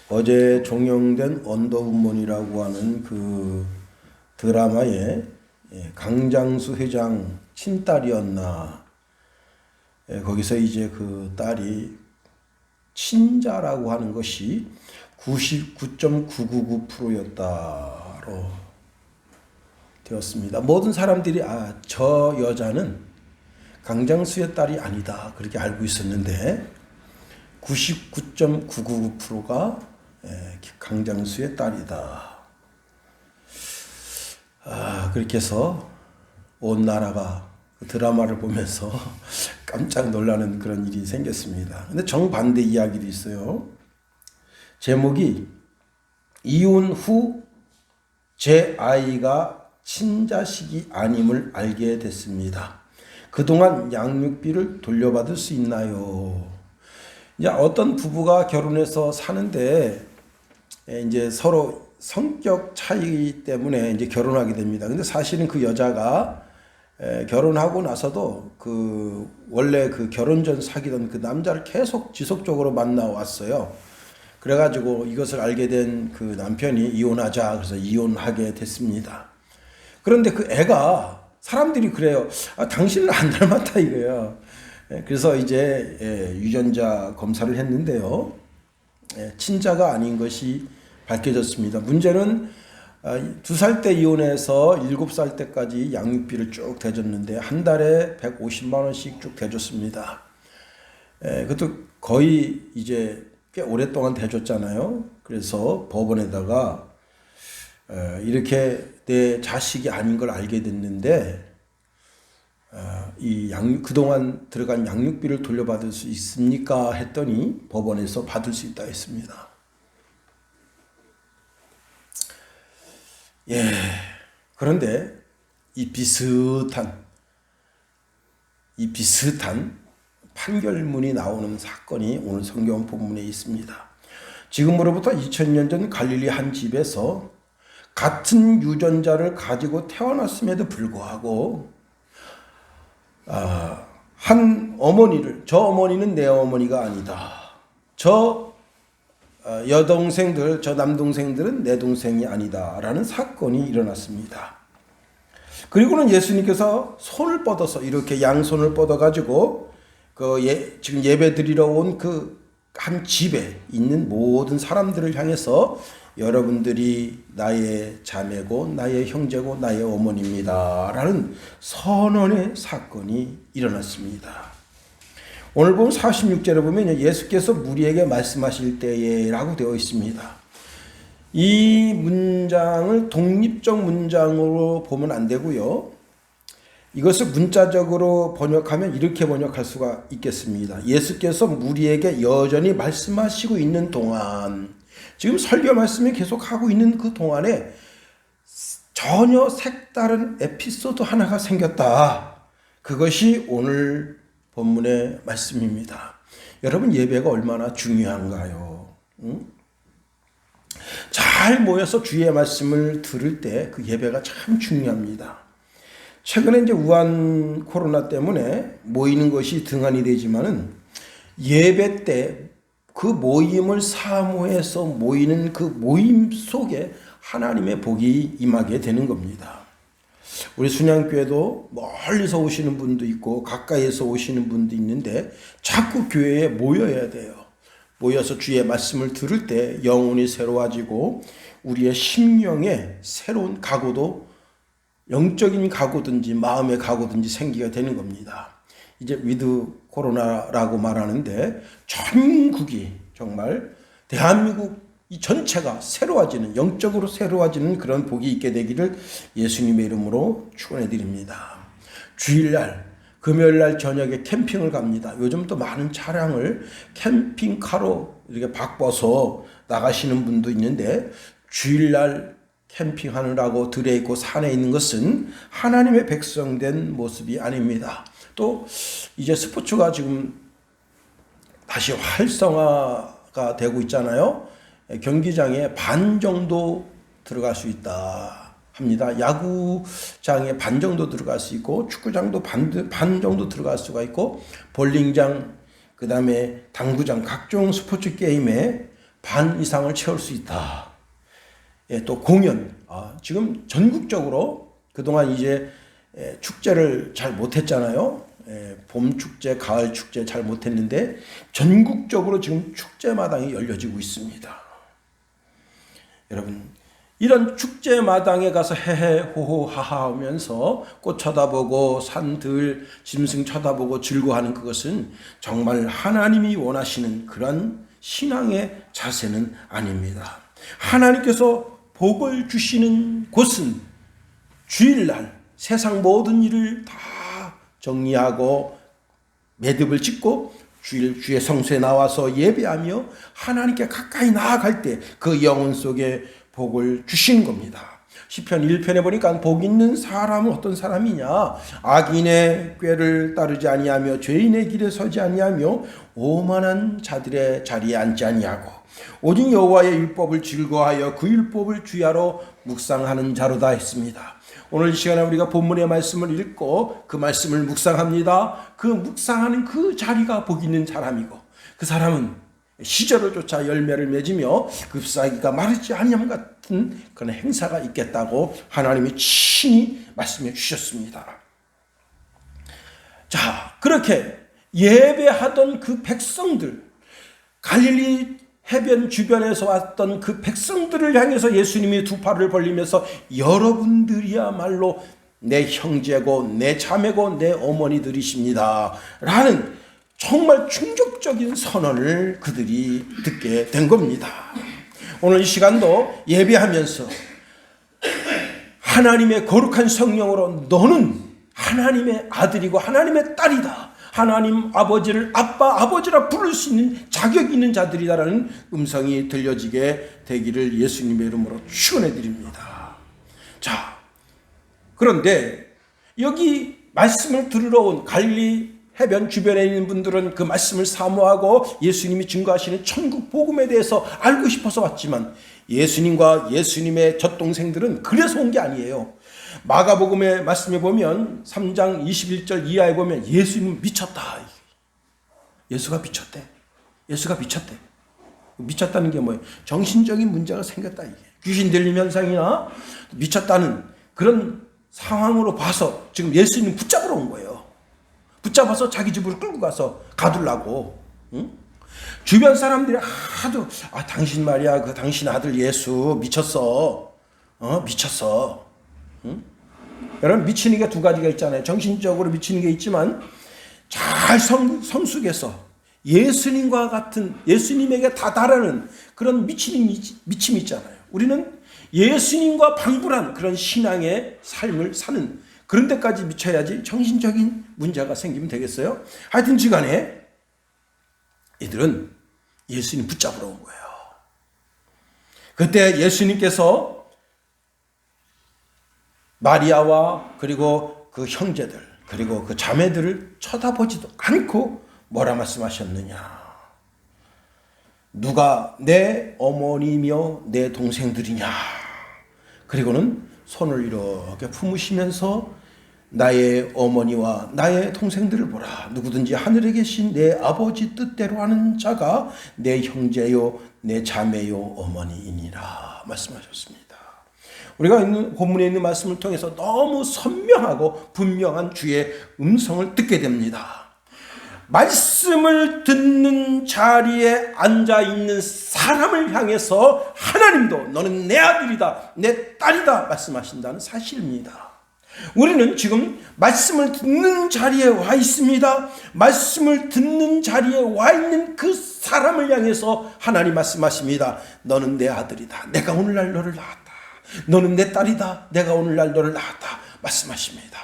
어제 종영된 언더우먼이라고 하는 그 드라마에 강장수 회장 친딸이었나, 거기서 이제 그 딸이 친자라고 하는 것이 99.999%였다로 되었습니다. 모든 사람들이 저 여자는 강장수의 딸이 아니다 그렇게 알고 있었는데 99.999%가 강장수의 딸이다. 그렇게 해서 온 나라가 그 드라마를 보면서 깜짝 놀라는 그런 일이 생겼습니다. 근데 정반대 이야기도 있어요. 제목이 이혼 후 제 아이가 친자식이 아님을 알게 됐습니다. 그동안 양육비를 돌려받을 수 있나요? 이제 어떤 부부가 결혼해서 사는데 이제 서로 성격 차이 때문에 이제 결혼하게 됩니다. 근데 사실은 그 여자가 결혼하고 나서도 그 원래 그 결혼 전 사귀던 그 남자를 계속 지속적으로 만나왔어요. 그래가지고 이것을 알게 된 그 남편이 이혼하자 그래서 이혼하게 됐습니다. 그런데 그 애가 사람들이 그래요. 당신은 안 닮았다 이거예요. 그래서 이제 유전자 검사를 했는데요. 친자가 아닌 것이 밝혀졌습니다. 문제는 2살 때 이혼해서 7살 때까지 양육비를 쭉 대줬는데 한 달에 150만 원씩 쭉 대줬습니다. 그것도 거의 이제 꽤 오랫동안 대줬잖아요. 그래서 법원에다가 이렇게 내 자식이 아닌 걸 알게 됐는데 그동안 들어간 양육비를 돌려받을 수 있습니까? 했더니 법원에서 받을 수 있다 했습니다. 그런데 이 비슷한 판결문이 나오는 사건이 오늘 성경 본문에 있습니다. 지금으로부터 2000년 전 갈릴리 한 집에서 같은 유전자를 가지고 태어났음에도 불구하고 한 어머니를, 저 어머니는 내 어머니가 아니다. 저 여동생들, 저 남동생들은 내 동생이 아니다. 라는 사건이 일어났습니다. 그리고는 예수님께서 손을 뻗어서 이렇게 양손을 뻗어가지고 지금 예배 드리러 온 그 한 집에 있는 모든 사람들을 향해서 여러분들이 나의 자매고 나의 형제고 나의 어머니입니다. 라는 선언의 사건이 일어났습니다. 오늘 보면 46절에 보면 예수께서 무리에게 말씀하실 때에 라고 되어 있습니다. 이 문장을 독립적 문장으로 보면 안 되고요. 이것을 문자적으로 번역하면 이렇게 번역할 수가 있겠습니다. 예수께서 무리에게 여전히 말씀하시고 있는 동안, 지금 설교 말씀이 계속하고 있는 그 동안에 전혀 색다른 에피소드 하나가 생겼다. 그것이 오늘 본문의 말씀입니다. 여러분, 예배가 얼마나 중요한가요? 잘 모여서 주의 말씀을 들을 때 그 예배가 참 중요합니다. 최근에 이제 우한 코로나 때문에 모이는 것이 등한이 되지만은 예배 때 그 모임을 사모해서 모이는 그 모임 속에 하나님의 복이 임하게 되는 겁니다. 우리 순양교회도 멀리서 오시는 분도 있고 가까이에서 오시는 분도 있는데 자꾸 교회에 모여야 돼요. 모여서 주의 말씀을 들을 때 영혼이 새로워지고 우리의 심령에 새로운 각오도, 영적인 각오든지 마음의 각오든지 생기게 되는 겁니다. 이제 위드 코로나라고 말하는데 전국이 정말 대한민국 이 전체가 새로워지는, 영적으로 새로워지는 그런 복이 있게 되기를 예수님의 이름으로 축원해 드립니다. 주일날, 금요일날 저녁에 캠핑을 갑니다. 요즘 또 많은 차량을 캠핑카로 이렇게 바꿔서 나가시는 분도 있는데 주일날 캠핑하느라고 들에 있고 산에 있는 것은 하나님의 백성된 모습이 아닙니다. 또 이제 스포츠가 지금 다시 활성화가 되고 있잖아요. 경기장에 반 정도 들어갈 수 있다 합니다. 야구장에 반 정도 들어갈 수 있고 축구장도 반 정도 들어갈 수가 있고 볼링장, 그 다음에 당구장, 각종 스포츠 게임에 반 이상을 채울 수 있다. 예, 또 공연. 지금 전국적으로 그동안 이제 축제를 잘 못했잖아요. 봄 축제, 가을 축제 잘 못했는데 전국적으로 지금 축제 마당이 열려지고 있습니다. 여러분, 이런 축제 마당에 가서 헤헤 호호 하하 하면서 꽃 쳐다보고 산들 짐승 쳐다보고 즐거워하는 그것은 정말 하나님이 원하시는 그런 신앙의 자세는 아닙니다. 하나님께서 복을 주시는 곳은 주일날 세상 모든 일을 다 정리하고 매듭을 짓고 주의 성소에 나와서 예배하며 하나님께 가까이 나아갈 때 그 영혼 속에 복을 주시는 겁니다. 시편 1편에 보니까 복 있는 사람은 어떤 사람이냐? 악인의 꾀를 따르지 아니하며 죄인의 길에 서지 아니하며 오만한 자들의 자리에 앉지 아니하고 오직 여호와의 율법을 즐거워하여 그 율법을 주야로 묵상하는 자로다 했습니다. 오늘 이 시간에 우리가 본문의 말씀을 읽고 그 말씀을 묵상합니다. 그 묵상하는 그 자리가 복 있는 사람이고 그 사람은 시절을 쫓아 열매를 맺으며 잎사귀가 마르지 아니함 같은 그런 행사가 있겠다고 하나님이 친히 말씀해 주셨습니다. 자, 그렇게 예배하던 그 백성들, 갈릴리 해변 주변에서 왔던 그 백성들을 향해서 예수님이 두 팔을 벌리면서 여러분들이야말로 내 형제고 내 자매고 내 어머니들이십니다 라는 정말 충격적인 선언을 그들이 듣게 된 겁니다. 오늘 이 시간도 예배하면서 하나님의 거룩한 성령으로 너는 하나님의 아들이고 하나님의 딸이다. 하나님 아버지를 아빠 아버지라 부를 수 있는 자격 있는 자들이다라는 음성이 들려지게 되기를 예수님의 이름으로 축원해 드립니다. 자, 그런데 여기 말씀을 들으러 온 갈릴리 해변 주변에 있는 분들은 그 말씀을 사모하고 예수님이 증거하시는 천국 복음에 대해서 알고 싶어서 왔지만 예수님과 예수님의 젖동생들은 그래서 온 게 아니에요. 마가복음의 말씀에 보면 3장 21절 이하에 보면 예수님 미쳤다. 예수가 미쳤대. 예수가 미쳤대. 미쳤다는 게 뭐예요? 정신적인 문제가 생겼다 이게. 귀신 들림 현상이나 미쳤다는 그런 상황으로 봐서 지금 예수님 붙잡으러 온 거예요. 붙잡아서 자기 집으로 끌고 가서 가두려고. 응? 주변 사람들이 하도 당신 말이야 그 당신 아들 예수 미쳤어. 미쳤어. 응? 여러분 미치는 게 두 가지가 있잖아요. 정신적으로 미치는 게 있지만 잘 성숙해서 예수님과 같은 예수님에게 다다르는 그런 미침이 있잖아요. 우리는 예수님과 방불한 그런 신앙의 삶을 사는 그런 데까지 미쳐야지 정신적인 문제가 생기면 되겠어요? 하여튼 지간에 이들은 예수님 붙잡으러 온 거예요. 그때 예수님께서 마리아와 그리고 그 형제들 그리고 그 자매들을 쳐다보지도 않고 뭐라 말씀하셨느냐. 누가 내 어머니며 내 동생들이냐. 그리고는 손을 이렇게 품으시면서 나의 어머니와 나의 동생들을 보라. 누구든지 하늘에 계신 내 아버지 뜻대로 하는 자가 내 형제요 내 자매요 어머니이니라 말씀하셨습니다. 우리가 있는 본문에 있는 말씀을 통해서 너무 선명하고 분명한 주의 음성을 듣게 됩니다. 말씀을 듣는 자리에 앉아있는 사람을 향해서 하나님도 너는 내 아들이다 내 딸이다 말씀하신다는 사실입니다. 우리는 지금 말씀을 듣는 자리에 와 있습니다. 말씀을 듣는 자리에 와 있는 그 사람을 향해서 하나님 말씀하십니다. 너는 내 아들이다. 내가 오늘날 너를 낳았다. 너는 내 딸이다. 내가 오늘날 너를 낳았다. 말씀하십니다.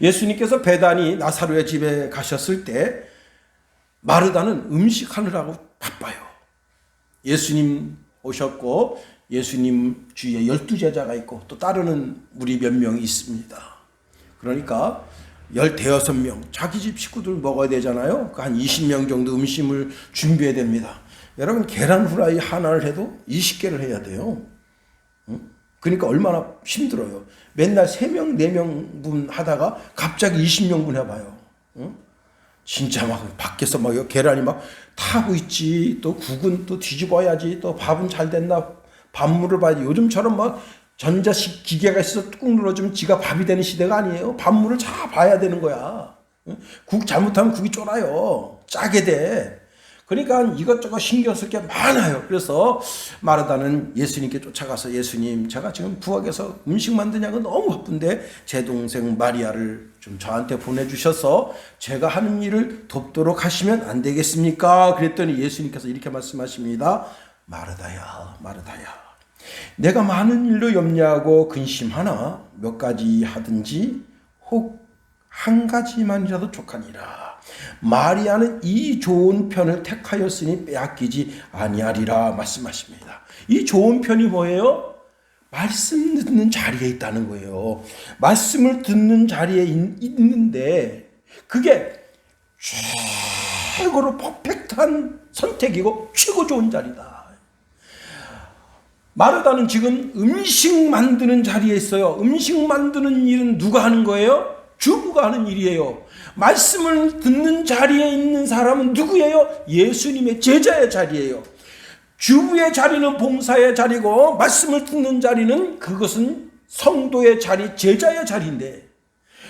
예수님께서 베다니 나사로의 집에 가셨을 때 마르다는 음식하느라고 바빠요. 예수님 오셨고 예수님 주위에 12제자가 있고 또 따르는 무리 몇 명이 있습니다. 그러니까 16명 자기 집 식구들 먹어야 되잖아요. 한 20명 정도 음식을 준비해야 됩니다. 여러분 계란 후라이 하나를 해도 20개를 해야 돼요. 그러니까 얼마나 힘들어요. 맨날 3명 4명분 하다가 갑자기 20명분 해봐요. 진짜 막 밖에서 막 계란이 막 타고 있지. 또 국은 또 뒤집어야지. 또 밥은 잘 됐나. 밥물을 봐야지. 요즘처럼 막 전자식 기계가 있어서 뚝 눌러주면 지가 밥이 되는 시대가 아니에요. 밥물을 잘 봐야 되는 거야. 국 잘못하면 국이 쫄아요. 짜게 돼. 그러니까 이것저것 신경 쓸 게 많아요. 그래서 마르다는 예수님께 쫓아가서 예수님, 제가 지금 부엌에서 음식 만드냐고 너무 바쁜데 제 동생 마리아를 좀 저한테 보내주셔서 제가 하는 일을 돕도록 하시면 안 되겠습니까? 그랬더니 예수님께서 이렇게 말씀하십니다. 마르다야, 마르다야. 내가 많은 일로 염려하고 근심하나 몇 가지 하든지 혹 한 가지만이라도 족하니라. 마리아는 이 좋은 편을 택하였으니 빼앗기지 아니하리라 말씀하십니다. 이 좋은 편이 뭐예요? 말씀 듣는 자리에 있다는 거예요. 말씀을 듣는 자리에 있는데 그게 최고로 퍼펙트한 선택이고 최고 좋은 자리다. 마르다는 지금 음식 만드는 자리에 있어요. 음식 만드는 일은 누가 하는 거예요? 주부가 하는 일이에요. 말씀을 듣는 자리에 있는 사람은 누구예요? 예수님의 제자의 자리예요. 주부의 자리는 봉사의 자리고 말씀을 듣는 자리는 그것은 성도의 자리, 제자의 자리인데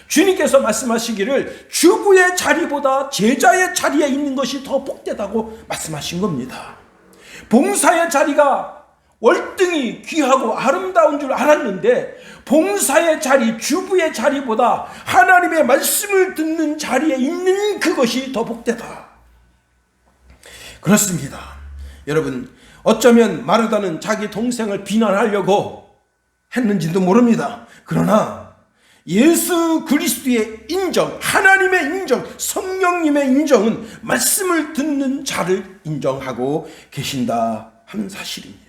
주님께서 말씀하시기를 주부의 자리보다 제자의 자리에 있는 것이 더 복되다고 말씀하신 겁니다. 봉사의 자리가 월등히 귀하고 아름다운 줄 알았는데 봉사의 자리, 주부의 자리보다 하나님의 말씀을 듣는 자리에 있는 그것이 더 복되다. 그렇습니다. 여러분, 어쩌면 마르다는 자기 동생을 비난하려고 했는지도 모릅니다. 그러나 예수 그리스도의 인정, 하나님의 인정, 성령님의 인정은 말씀을 듣는 자를 인정하고 계신다 하는 사실입니다.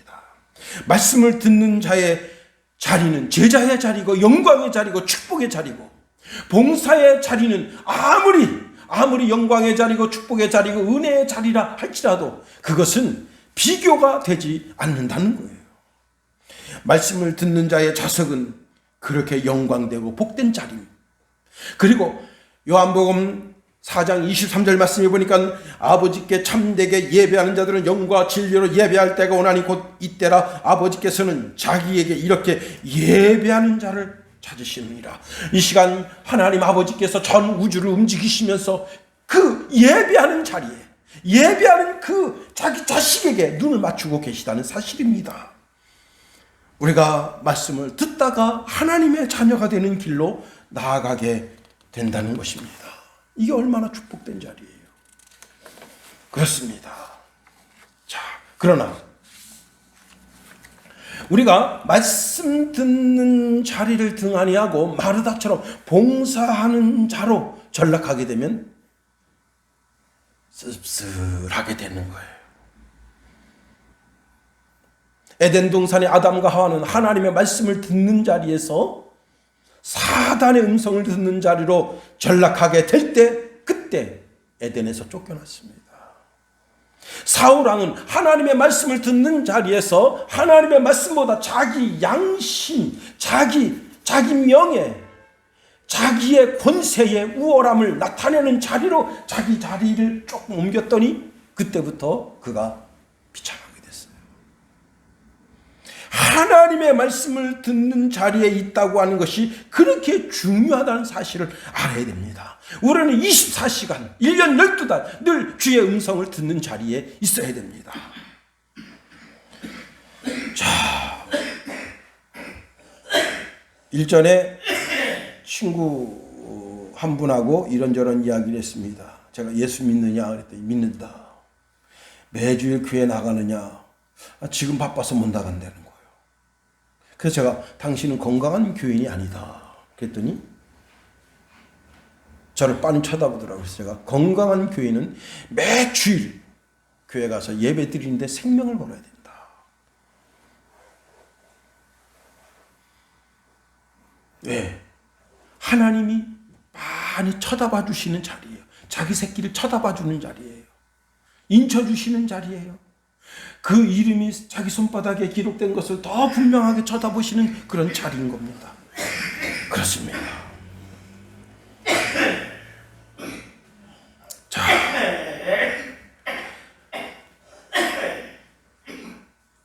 말씀을 듣는 자의 자리는 제자의 자리고 영광의 자리고 축복의 자리고 봉사의 자리는 아무리 영광의 자리고 축복의 자리고 은혜의 자리라 할지라도 그것은 비교가 되지 않는다는 거예요. 말씀을 듣는 자의 좌석은 그렇게 영광되고 복된 자리입니다. 그리고 요한복음 4장 23절 말씀해 보니까 아버지께 참되게 예배하는 자들은 영과 진리로 예배할 때가 오나니 곧 이때라. 아버지께서는 자기에게 이렇게 예배하는 자를 찾으시느니라. 이 시간 하나님 아버지께서 전 우주를 움직이시면서 그 예배하는 자리에 예배하는 그 자기 자식에게 눈을 맞추고 계시다는 사실입니다. 우리가 말씀을 듣다가 하나님의 자녀가 되는 길로 나아가게 된다는 것입니다. 이게 얼마나 축복된 자리예요. 그렇습니다. 자, 그러나 우리가 말씀 듣는 자리를 등한히 하고 마르다처럼 봉사하는 자로 전락하게 되면 씁쓸하게 되는 거예요. 에덴 동산의 아담과 하와는 하나님의 말씀을 듣는 자리에서 사단의 음성을 듣는 자리로 전락하게 될 때 그때 에덴에서 쫓겨났습니다. 사울왕은 하나님의 말씀을 듣는 자리에서 하나님의 말씀보다 자기 양심, 자기 명예, 자기의 권세의 우월함을 나타내는 자리로 자기 자리를 조금 옮겼더니 그때부터 그가 비참하게 됐어요. 하나님의 말씀을 듣는 자리에 있다고 하는 것이 그렇게 중요하다는 사실을 알아야 됩니다. 우리는 24시간, 1년 12달 늘 주의 음성을 듣는 자리에 있어야 됩니다. 자, 일전에 친구 한 분하고 이런저런 이야기를 했습니다. 제가 예수 믿느냐 그랬더니 믿는다. 매주일 교회 나가느냐? 지금 바빠서 못 나간다는 거예요. 그래서 제가 당신은 건강한 교인이 아니다 그랬더니 저를 빤히 쳐다보더라고요. 그래서 제가 건강한 교인은 매주일 교회 가서 예배 드리는데 생명을 걸어야 된다. 왜? 하나님이 많이 쳐다봐 주시는 자리예요. 자기 새끼를 쳐다봐 주는 자리예요. 인쳐주시는 자리예요. 그 이름이 자기 손바닥에 기록된 것을 더 분명하게 쳐다보시는 그런 자리인 겁니다. 그렇습니다.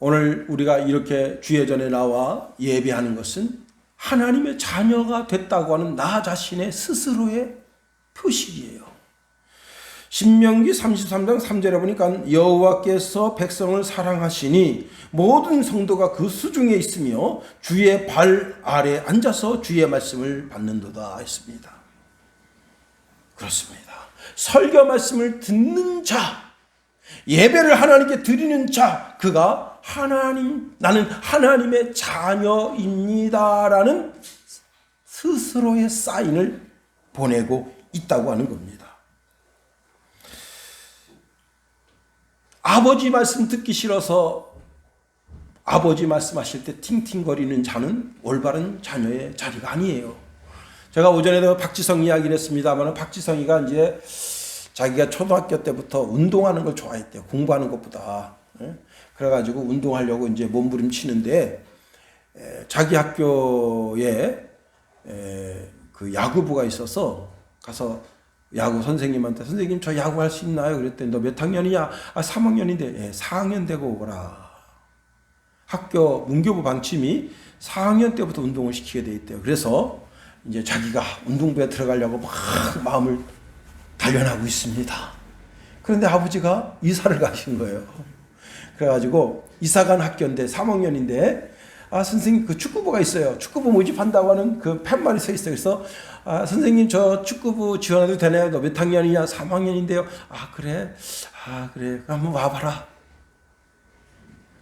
오늘 우리가 이렇게 주의 전에 나와 예배하는 것은 하나님의 자녀가 됐다고 하는 나 자신의 스스로의 표식이에요. 신명기 33장 3절에 보니까 여호와께서 백성을 사랑하시니 모든 성도가 그 수중에 있으며 주의 발 아래 앉아서 주의 말씀을 받는도다 했습니다. 그렇습니다. 설교 말씀을 듣는 자, 예배를 하나님께 드리는 자, 그가 나는 하나님의 자녀입니다라는 스스로의 사인을 보내고 있다고 하는 겁니다. 아버지 말씀 듣기 싫어서 아버지 말씀하실 때 팅팅거리는 자는 올바른 자녀의 자리가 아니에요. 제가 오전에도 박지성 이야기를 했습니다만 박지성이가 이제 자기가 초등학교 때부터 운동하는 걸 좋아했대요. 공부하는 것보다. 그래가지고 운동하려고 이제 몸부림치는데 자기 학교에 그 야구부가 있어서 가서 야구 선생님한테 선생님 저 야구할 수 있나요? 그랬더니 너 몇 학년이냐? 3학년인데 4학년 되고 오거라. 학교 문교부 방침이 4학년 때부터 운동을 시키게 돼 있대요. 그래서 이제 자기가 운동부에 들어가려고 막 마음을 단련하고 있습니다. 그런데 아버지가 이사를 가신 거예요. 그래가지고 이사 간 학교인데 3학년인데 선생님 그 축구부가 있어요. 축구부 모집한다고 하는 그 팻말이 서 있어요. 그래서 선생님 저 축구부 지원해도 되나요? 너 몇 학년이냐? 3학년인데요. 그래? 그래. 한번 와봐라.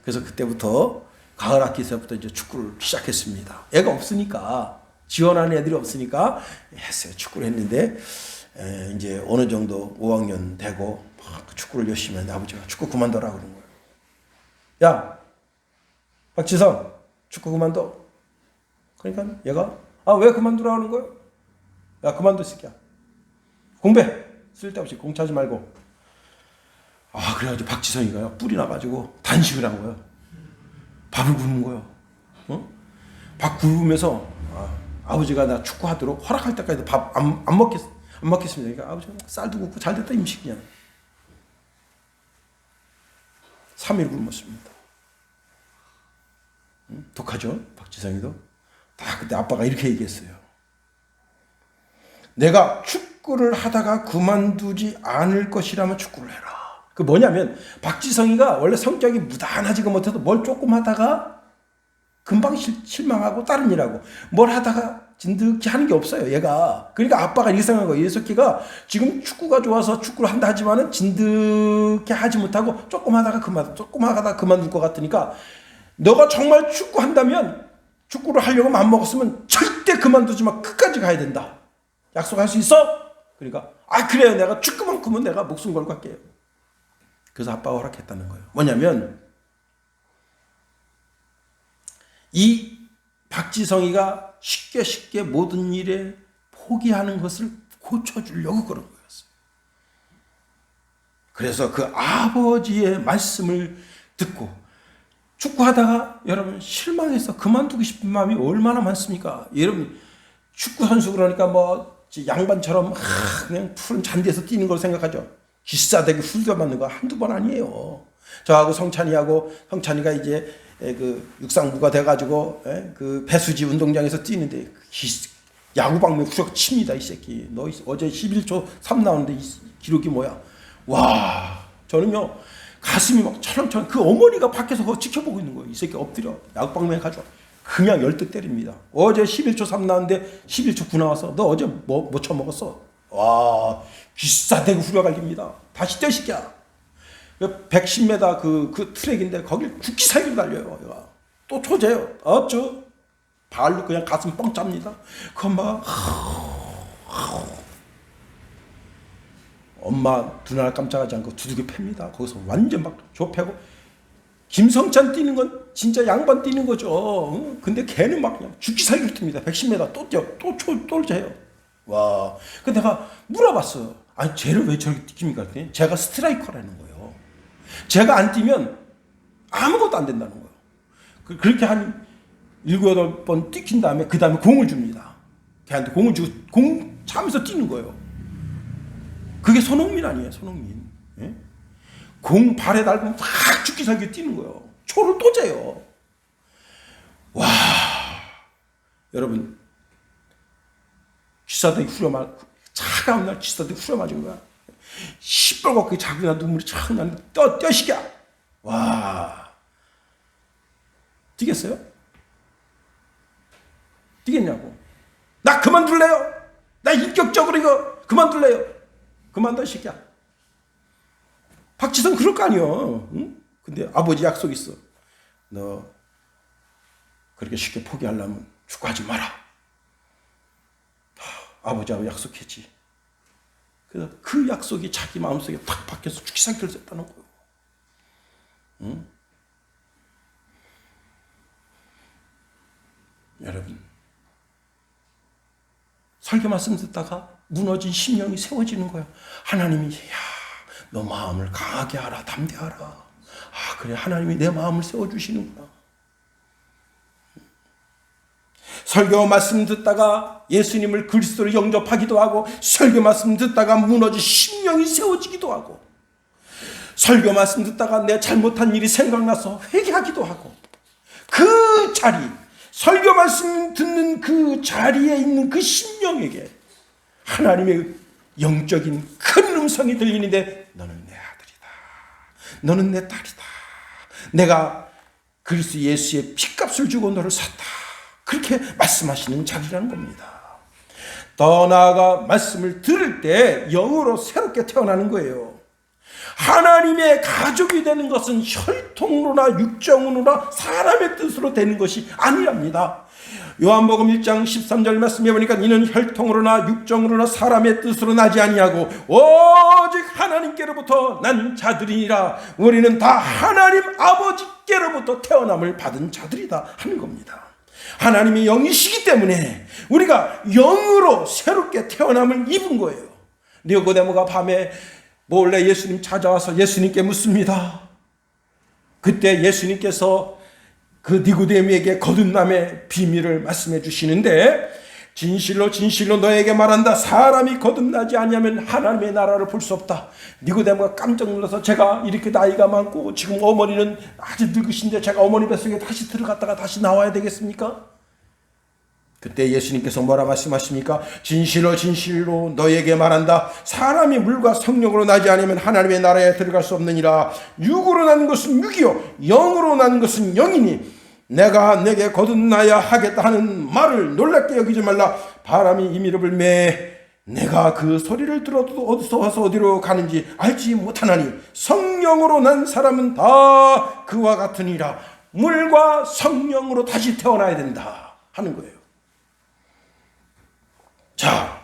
그래서 그때부터 가을 학기서부터 이제 축구를 시작했습니다. 애가 없으니까 지원하는 애들이 없으니까 했어요. 축구를 했는데 이제 어느 정도 5학년 되고 축구를 열심히 했는데 아버지가 축구 그만둬라 그런 거예요. 야, 박지성 축구 그만둬. 그러니까 얘가 왜 그만두라 하는 거예요? 야 그만둬 새끼야. 공부해. 쓸데없이 공차지 말고. 그래가지고 박지성이가요 뿔이 나가지고 단식을 한 거예요. 밥을 굶은 거예요. 밥 굶으면서 아버지가 나 축구하도록 허락할 때까지 밥 안 먹겠습니다. 그러니까 아버지가 쌀도 굽고 잘 됐다 임식 그냥. 3일 굶었습니다. 독하죠? 박지성이도. 그때 아빠가 이렇게 얘기했어요. 내가 축구를 하다가 그만두지 않을 것이라면 축구를 해라. 그 뭐냐면 박지성이가 원래 성격이 무단하지가 못해도 뭘 조금 하다가 금방 실망하고 다른 일하고 뭘 하다가 진득히 하는 게 없어요. 얘가. 그러니까 아빠가 이렇게 생각한 거예요. 이 새끼가 지금 축구가 좋아서 축구를 한다 하지만은 진득히 하지 못하고 조금 하다가 그만둘 것 같으니까 너가 정말 축구한다면 축구를 하려고 마음먹었으면 절대 그만두지만 끝까지 가야 된다. 약속할 수 있어? 그러니까 그래요. 내가 축구만큼은 내가 목숨 걸고 할게요. 그래서 아빠가 허락했다는 거예요. 뭐냐면 이 박지성이가 쉽게 모든 일에 포기하는 것을 고쳐주려고 그런 거였어요. 그래서 그 아버지의 말씀을 듣고 축구하다가 여러분 실망해서 그만두고 싶은 마음이 얼마나 많습니까? 여러분 축구 선수 그러니까 양반처럼 그냥 푸른 잔디에서 뛰는 걸 생각하죠. 기싸대기 후려 맞는 거 한두 번 아니에요. 저하고 성찬이가 이제 그 육상부가 돼가지고 그 배수지 운동장에서 뛰는데 야구방망이 후려 칩니다. 이 새끼. 너 어제 11초 3 나오는데 이 기록이 뭐야? 와, 저는요 가슴이 막 철렁철렁. 그 어머니가 밖에서 그거 지켜보고 있는 거예요. 이 새끼 엎드려 야구방망이 가져와. 그냥 열뜻 때립니다. 어제 11초 3 나왔는데 11초 9 나와서 너 어제 뭐 쳐먹었어? 와, 기싸대고 후려갈깁니다. 다시 뛰어 시키야. 110m 그 트랙인데 거길 죽기 살기로 달려요. 얘가. 또 초재요. 어쩌? 발로 그냥 가슴 뻥 짭니다. 그건 막 엄마 눈알 깜짝하지 않고 두둑이 팹니다. 거기서 완전 막 좁혀고. 김성찬 뛰는 건 진짜 양반 뛰는 거죠. 근데 걔는 막 그냥 죽기 살기로 뜁니다. 110m 또 뛰어. 또 재요. 와. 근데 내가 물어봤어요. 쟤를 왜 저렇게 뛰깁니까? 그랬더니 제가 스트라이커라는 거예요. 제가 안 뛰면 아무것도 안 된다는 거예요. 그렇게 한 7, 8번 뛰킨 다음에 그 다음에 공을 줍니다. 걔한테 공을 주고 공 차면서 뛰는 거예요. 그게 손흥민 아니에요. 손흥민. 예? 공 발에 달고 막 죽기 살기 뛰는 거예요. 초를 또 재요. 와, 여러분, 기사들이 차가운 날 기사들이 후려맞은 거야. 시뻘겋게 자기가 눈물이 촥 나는데 떼시겨. 와, 뛰겠어요? 뛰겠냐고. 나 그만둘래요. 나 인격적으로 이거 그만둘래요. 그만둬, 새끼야. 박지성 그럴 거 아니여. 응? 근데 아버지 약속 있어. 너 그렇게 쉽게 포기하려면 축구하지 마라. 아버지하고 약속했지. 그래서 그 약속이 자기 마음속에 탁 박혀서 죽기 상태를 썼다는 거예요. 응? 여러분, 설교 말씀 듣다가 무너진 심령이 세워지는 거예요. 하나님이 너 마음을 강하게 하라, 담대하라. 그래, 하나님이 내 마음을 세워주시는구나. 설교 말씀 듣다가 예수님을 그리스도로 영접하기도 하고, 설교 말씀 듣다가 무너진 심령이 세워지기도 하고, 설교 말씀 듣다가 내 잘못한 일이 생각나서 회개하기도 하고, 그 자리, 설교 말씀 듣는 그 자리에 있는 그 심령에게 하나님의 영적인 큰 음성이 들리는데, 너는 내 아들이다. 너는 내 딸이다. 내가 그리스도 예수의 핏값을 주고 너를 샀다. 그렇게 말씀하시는 자리라는 겁니다. 더 나아가 말씀을 들을 때 영으로 새롭게 태어나는 거예요. 하나님의 가족이 되는 것은 혈통으로나 육정으로나 사람의 뜻으로 되는 것이 아니랍니다. 요한복음 1장 13절 말씀해 보니까 이는 혈통으로나 육정으로나 사람의 뜻으로 나지 아니하고 오직 하나님께로부터 난 자들이니라. 우리는 다 하나님 아버지께로부터 태어남을 받은 자들이다 하는 겁니다. 하나님이 영이시기 때문에 우리가 영으로 새롭게 태어남을 입은 거예요. 니고데모가 밤에 몰래 예수님 찾아와서 예수님께 묻습니다. 그때 예수님께서 그 니고데모에게 거듭남의 비밀을 말씀해 주시는데, 진실로 진실로 너에게 말한다. 사람이 거듭나지 아니하면 하나님의 나라를 볼 수 없다. 니고데모가 깜짝 놀라서, 제가 이렇게 나이가 많고 지금 어머니는 아주 늙으신데 제가 어머니 뱃속에 다시 들어갔다가 다시 나와야 되겠습니까? 그때 예수님께서 뭐라 말씀하십니까? 진실로 진실로 너에게 말한다. 사람이 물과 성령으로 나지 않으면 하나님의 나라에 들어갈 수 없느니라. 육으로 난 것은 육이요 영으로 난 것은 영이니 내가 내게 거듭나야 하겠다 하는 말을 놀랍게 여기지 말라. 바람이 임의로 불매 내가 그 소리를 들어도 어디서 와서 어디로 가는지 알지 못하나니 성령으로 난 사람은 다 그와 같으니라. 물과 성령으로 다시 태어나야 된다 하는 거예요. 자,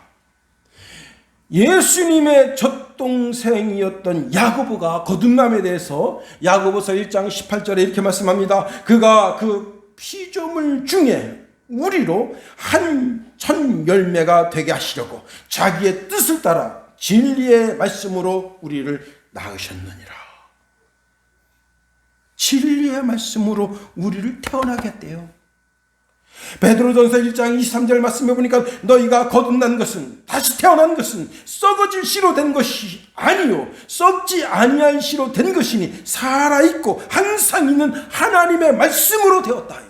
예수님의 젖동생이었던 야고보가 거듭남에 대해서 야고보서 1장 18절에 이렇게 말씀합니다. 그가 그 피조물 중에 우리로 한 천 열매가 되게 하시려고 자기의 뜻을 따라 진리의 말씀으로 우리를 낳으셨느니라. 진리의 말씀으로 우리를 태어나게 했대요. 베드로전서 1장 23절 말씀해 보니까 너희가 거듭난 것은, 다시 태어난 것은 썩어질 씨로 된 것이 아니요 썩지 아니할 씨로 된 것이니 살아있고 항상 있는 하나님의 말씀으로 되었다.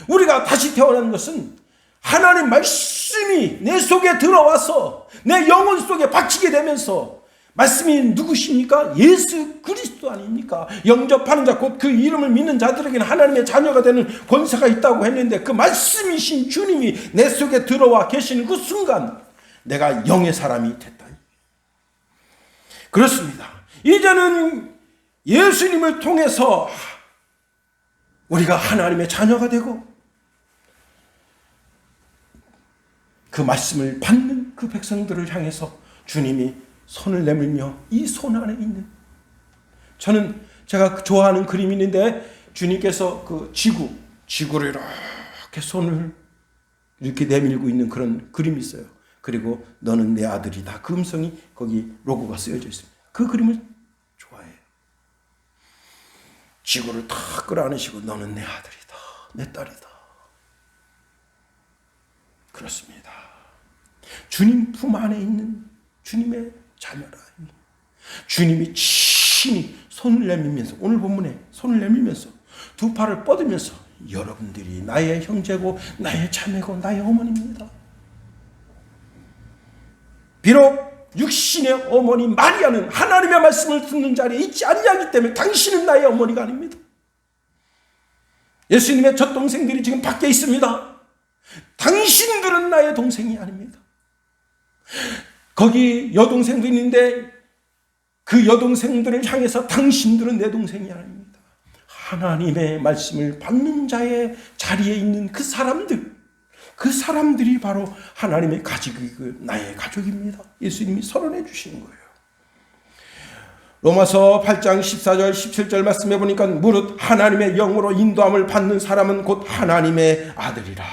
우리가 다시 태어난 것은 하나님 말씀이 내 속에 들어와서 내 영혼 속에 박히게 되면서, 말씀이 누구십니까? 예수 그리스도 아닙니까? 영접하는 자 곧 그 이름을 믿는 자들에게는 하나님의 자녀가 되는 권세가 있다고 했는데, 그 말씀이신 주님이 내 속에 들어와 계시는 그 순간 내가 영의 사람이 됐다. 그렇습니다. 이제는 예수님을 통해서 우리가 하나님의 자녀가 되고 그 말씀을 받는 그 백성들을 향해서 주님이 손을 내밀며 이 손 안에 있는, 저는 제가 좋아하는 그림이 있는데 주님께서 그 지구를 이렇게 손을 이렇게 내밀고 있는 그런 그림이 있어요. 그리고 너는 내 아들이다. 그 음성이 거기 로고가 쓰여져 있습니다. 그 그림을 좋아해요. 지구를 탁 끌어안으시고 너는 내 아들이다. 내 딸이다. 그렇습니다. 주님 품 안에 있는 주님의 자녀라. 주님이 친히 손을 내밀면서, 오늘 본문에 손을 내밀면서 두 팔을 뻗으면서 여러분들이 나의 형제고 나의 자매고 나의 어머니입니다. 비록 육신의 어머니 마리아는 하나님의 말씀을 듣는 자리에 있지 않냐기 때문에 당신은 나의 어머니가 아닙니다. 예수님의 젖동생들이 지금 밖에 있습니다. 당신들은 나의 동생이 아닙니다. 거기 여동생도 있는데 그 여동생들을 향해서 당신들은 내 동생이 아닙니다. 하나님의 말씀을 받는 자의 자리에 있는 그 사람들이 바로 하나님의 가족이고 나의 가족입니다. 예수님이 선언해 주시는 거예요. 로마서 8장 14절 17절 말씀해 보니까 무릇 하나님의 영으로 인도함을 받는 사람은 곧 하나님의 아들이라.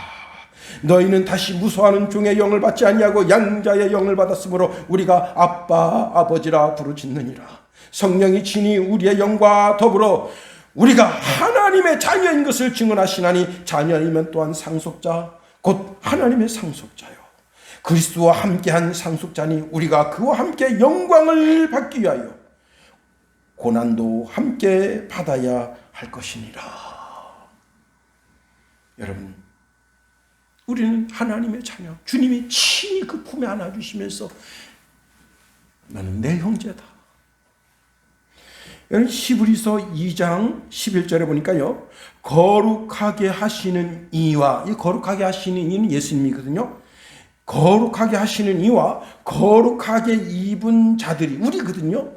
너희는 다시 무소하는 종의 영을 받지 아니하고 양자의 영을 받았으므로 우리가 아빠 아버지라 부르짖느니라. 성령이 친히 우리의 영과 더불어 우리가 하나님의 자녀인 것을 증언하시나니 자녀이면 또한 상속자 곧 하나님의 상속자요 그리스도와 함께한 상속자니 우리가 그와 함께 영광을 받기 위하여 고난도 함께 받아야 할 것이니라. 여러분, 우리는 하나님의 자녀, 주님이 친히 그 품에 안아주시면서 너는 내 형제다. 여러분, 히브리서 2장 11절에 보니까요, 거룩하게 하시는 이와, 이 거룩하게 하시는 이는 예수님이거든요. 거룩하게 하시는 이와 거룩하게 입은 자들이 우리거든요.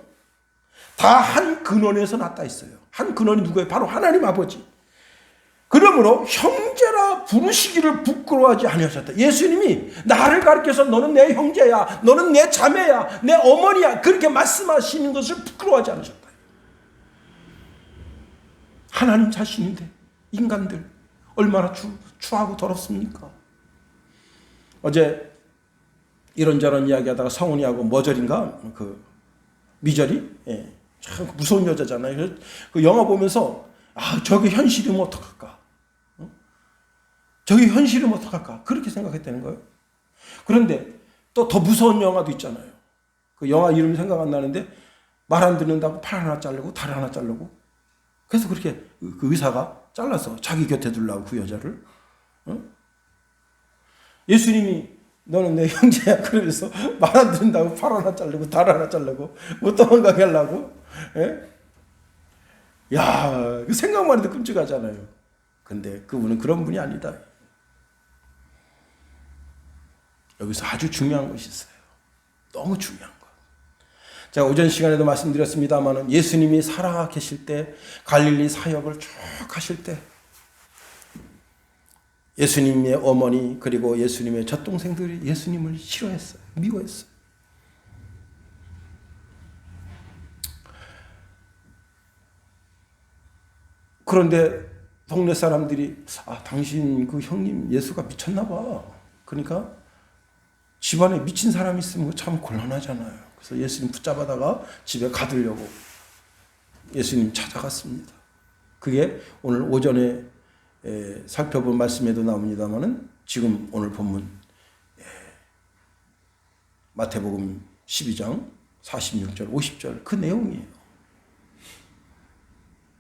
다 한 근원에서 났다 있어요. 한 근원이 누구예요? 바로 하나님 아버지. 그러므로 형제라 부르시기를 부끄러워하지 아니하셨다. 예수님이 나를 가리켜서 너는 내 형제야, 너는 내 자매야, 내 어머니야, 그렇게 말씀하시는 것을 부끄러워하지 않으셨다. 하나님 자신인데 인간들 얼마나 추하고 더럽습니까? 어제 이런저런 이야기하다가 성훈이하고 머저린가 그 미저리, 참 무서운 여자잖아요. 그 영화 보면서 저게 현실이면 어떡할까? 저게 현실이면 어떡할까? 그렇게 생각했다는 거예요. 그런데 또 더 무서운 영화도 있잖아요. 그 영화 이름이 생각 안 나는데 말 안 듣는다고 팔 하나 자르고 다리 하나 자르고 그래서 그렇게 그 의사가 잘라서 자기 곁에 두려고 그 여자를. 예수님이 너는 내 형제야 그러면서 말 안 듣는다고 팔 하나 자르고 다리 하나 자르고 못 도망가게 하려고. 야, 그 생각만 해도 끔찍하잖아요. 근데 그분은 그런 분이 아니다. 여기서 아주 중요한 것이 있어요. 너무 중요한 것. 제가 오전 시간에도 말씀드렸습니다만 예수님이 살아 계실 때 갈릴리 사역을 쭉 하실 때 예수님의 어머니 그리고 예수님의 젖동생들이 예수님을 싫어했어요. 미워했어요. 그런데 동네 사람들이 당신 그 형님 예수가 미쳤나 봐. 그러니까 집안에 미친 사람이 있으면 참 곤란하잖아요. 그래서 예수님 붙잡아다가 집에 가두려고 예수님 찾아갔습니다. 그게 오늘 오전에 살펴본 말씀에도 나옵니다만은 지금 오늘 본문 마태복음 12장 46절 50절 그 내용이에요.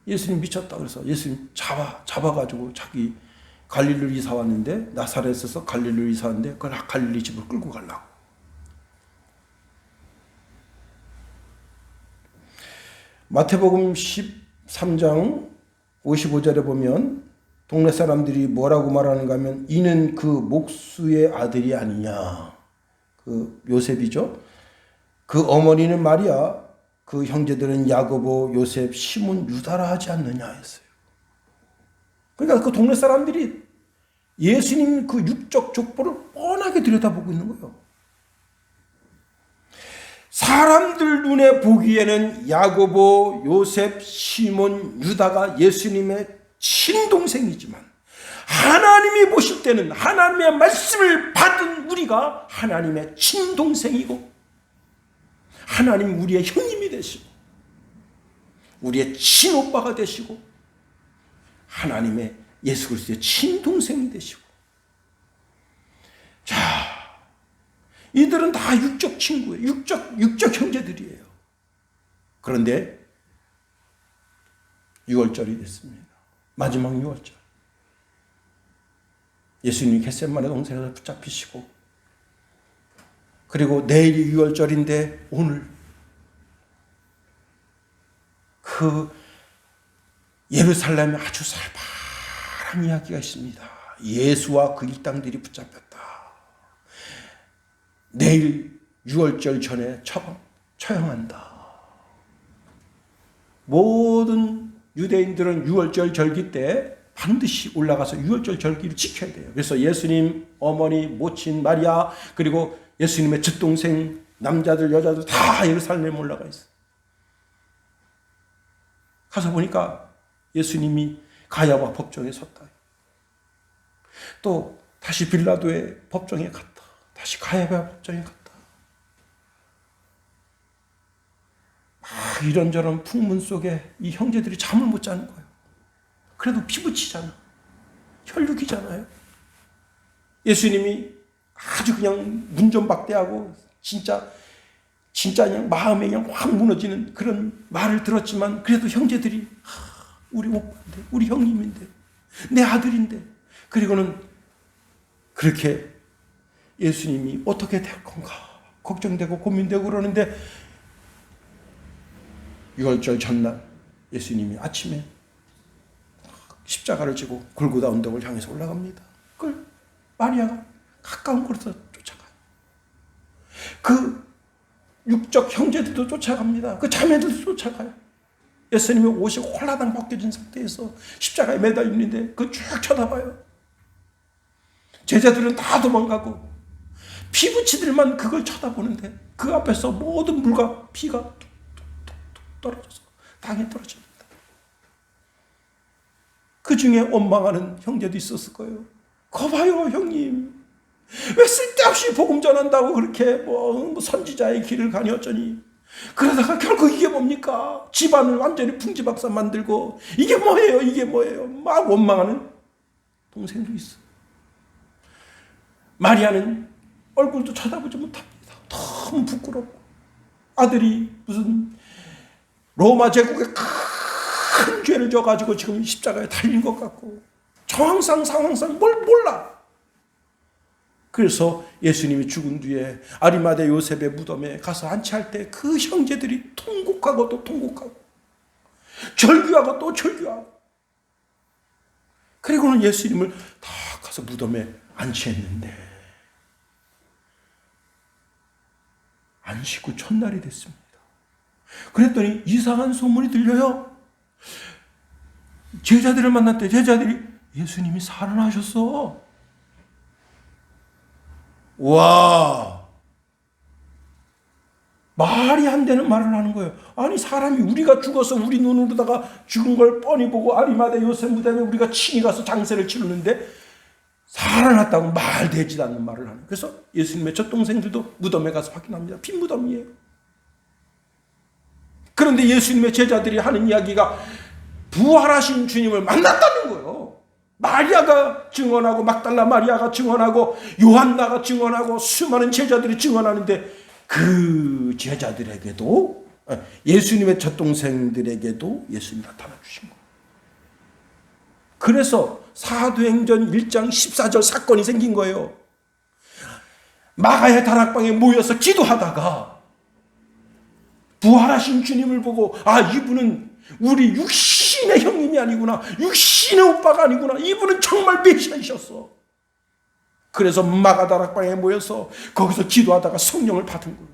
예수님 미쳤다 그래서 예수님 잡아가지고 자기 갈릴리로 이사 왔는데 나사렛에서 갈릴리로 이사 왔는데 그걸 갈릴리 집으로 끌고 가려고. 마태복음 13장 55절에 보면 동네 사람들이 뭐라고 말하는가 하면 이는 그 목수의 아들이 아니냐. 그 요셉이죠. 그 어머니는 마리아, 그 형제들은 야고보, 요셉, 시몬, 유다라 하지 않느냐 했어요. 그러니까 그 동네 사람들이 예수님 그 육적 족보를 뻔하게 들여다보고 있는 거예요. 사람들 눈에 보기에는 야고보, 요셉, 시몬, 유다가 예수님의 친동생이지만 하나님이 보실 때는 하나님의 말씀을 받은 우리가 하나님의 친동생이고 하나님 우리의 형님이 되시고 우리의 친오빠가 되시고 하나님의 예수 그리스도의 친동생이 되시고 자 이들은 다 육적 친구예요. 육적 형제들이에요. 그런데 6월절이 됐습니다. 마지막 6월절. 예수님이 겟세마네 동산에서 붙잡히시고, 그리고 내일이 6월절인데 오늘 그 예루살렘에 아주 살벌한 이야기가 있습니다. 예수와 그 일당들이 붙잡혔다. 내일 6월절 전에 처형한다. 모든 유대인들은 6월절 절기 때 반드시 올라가서 6월절 절기를 지켜야 돼요. 그래서 예수님 어머니, 모친 마리아, 그리고 예수님의 젖동생, 남자들, 여자들 다 예루살렘에 올라가 있어요. 가서 보니까 예수님이 가야바 법정에 섰다. 또 다시 빌라도의 법정에 갔다. 다시 가야바 법정에 갔다. 막 이런저런 풍문 속에 이 형제들이 잠을 못 자는 거예요. 그래도 피부치잖아. 혈육이잖아요. 예수님이 아주 그냥 문전박대하고 진짜 그냥 마음에 그냥 확 무너지는 그런 말을 들었지만, 그래도 형제들이 우리 오빠인데, 우리 형님인데, 내 아들인데, 그리고는 그렇게 예수님이 어떻게 될 건가 걱정되고 고민되고 그러는데, 6월절 전날 예수님이 아침에 십자가를 지고 골고다 언덕을 향해서 올라갑니다. 그걸 마리아가 가까운 곳에서 쫓아가요. 그 육적 형제들도 쫓아갑니다. 그 자매들도 쫓아가요. 예수님이 옷이 홀라당 벗겨진 상태에서 십자가에 매달려 있는데 그걸 쭉 쳐다봐요. 제자들은 다 도망가고 피부치들만 그걸 쳐다보는데 그 앞에서 모든 물과 피가 툭툭툭 떨어져서 땅에 떨어집니다. 그 중에 원망하는 형제도 있었을 거예요. 거봐요 형님, 왜 쓸데없이 복음 전한다고 그렇게 뭐 선지자의 길을 가니 어쩌니, 그러다가 결국 이게 뭡니까? 집안을 완전히 풍지박산 만들고 이게 뭐예요 막 원망하는 동생도 있어. 마리아는 얼굴도 쳐다보지 못합니다. 너무 부끄럽고, 아들이 무슨 로마 제국에 큰 죄를 져가지고 지금 십자가에 달린 것 같고 상황상 뭘 몰라. 그래서 예수님이 죽은 뒤에 아리마대 요셉의 무덤에 가서 안치할 때 그 형제들이 통곡하고 또 통곡하고 절규하고 또 절규하고, 그리고는 예수님을 다 가서 무덤에 안치했는데 안식 후 첫날이 됐습니다. 그랬더니 이상한 소문이 들려요. 제자들을 만났대. 제자들이 예수님이 살아나셨어. 와, 말이 안 되는 말을 하는 거예요. 아니, 사람이 우리가 죽어서 우리 눈으로다가 죽은 걸 뻔히 보고 아리마대 요셉 무덤에 우리가 친히 가서 장세를 치르는데 살아났다고 말되지 않는 말을 하는. 그래서 예수님의 젖동생들도 무덤에 가서 확인합니다. 빈 무덤이에요. 그런데 예수님의 제자들이 하는 이야기가 부활하신 주님을 만났다는 거예요. 마리아가 증언하고, 막달라 마리아가 증언하고, 요한나가 증언하고, 수많은 제자들이 증언하는데 그 제자들에게도, 예수님의 젖동생들에게도 예수님이 나타나 주신 거예요. 그래서 사도행전 1장 14절 사건이 생긴 거예요. 마가의 다락방에 모여서 기도하다가 부활하신 주님을 보고, 아, 이분은 우리 육신의 형님이 아니구나, 육신의 오빠가 아니구나, 이분은 정말 메시아이셨어. 그래서 마가 다락방에 모여서 거기서 기도하다가 성령을 받은 거예요.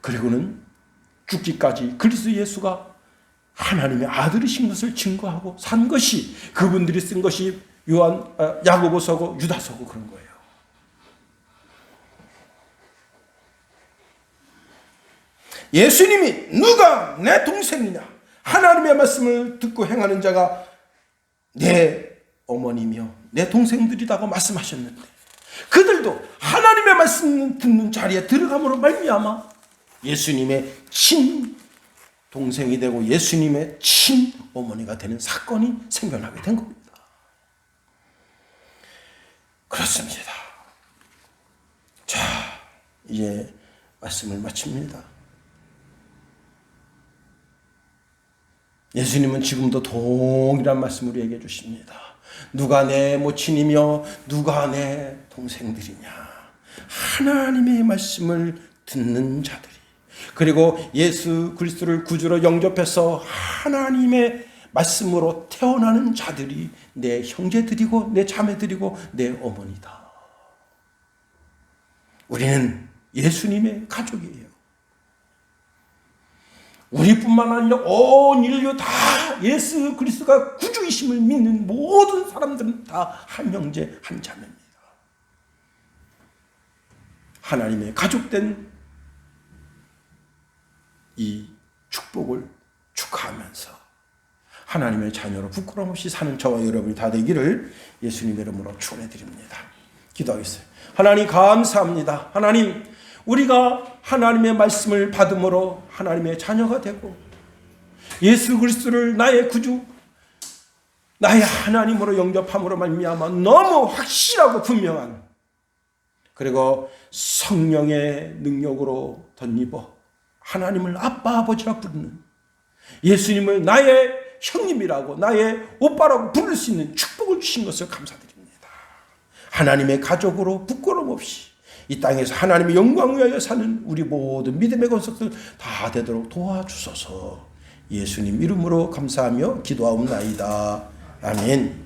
그리고는 죽기까지 그리스도 예수가 하나님의 아들이신 것을 증거하고 산 것이, 그분들이 쓴 것이 야고보서고 유다서고 그런 거예요. 예수님이 누가 내 동생이냐, 하나님의 말씀을 듣고 행하는 자가 내 어머니며 내 동생들이라고 말씀하셨는데, 그들도 하나님의 말씀 듣는 자리에 들어감으로 말미암아 예수님의 친 동생이 되고 예수님의 친 어머니가 되는 사건이 생겨나게 된 겁니다. 그렇습니다. 자, 이제 말씀을 마칩니다. 예수님은 지금도 동일한 말씀을 우리에게 주십니다. 누가 내 모친이며 누가 내 동생들이냐. 하나님의 말씀을 듣는 자들이, 그리고 예수 그리스도를 구주로 영접해서 하나님의 말씀으로 태어나는 자들이 내 형제들이고 내 자매들이고 내 어머니다. 우리는 예수님의 가족이에요. 우리뿐만 아니라 온 인류 다 예수 그리스도가 구주이심을 믿는 모든 사람들은 다 한 형제 한 자매입니다. 하나님의 가족된 이 축복을 축하하면서 하나님의 자녀로 부끄럼 없이 사는 저와 여러분이 다 되기를 예수님의 이름으로 축원해드립니다. 기도하겠어요. 하나님 감사합니다. 하나님, 우리가 하나님의 말씀을 받음으로 하나님의 자녀가 되고 예수 그리스도를 나의 구주, 나의 하나님으로 영접함으로 말미암아 너무 확실하고 분명한, 그리고 성령의 능력으로 덧입어 하나님을 아빠 아버지라 부르는, 예수님을 나의 형님이라고 나의 오빠라고 부를 수 있는 축복을 주신 것을 감사드립니다. 하나님의 가족으로 부끄러움 없이 이 땅에서 하나님의 영광을 위하여 사는 우리 모든 믿음의 권속들 다 되도록 도와주소서. 예수님 이름으로 감사하며 기도하옵나이다. 아멘.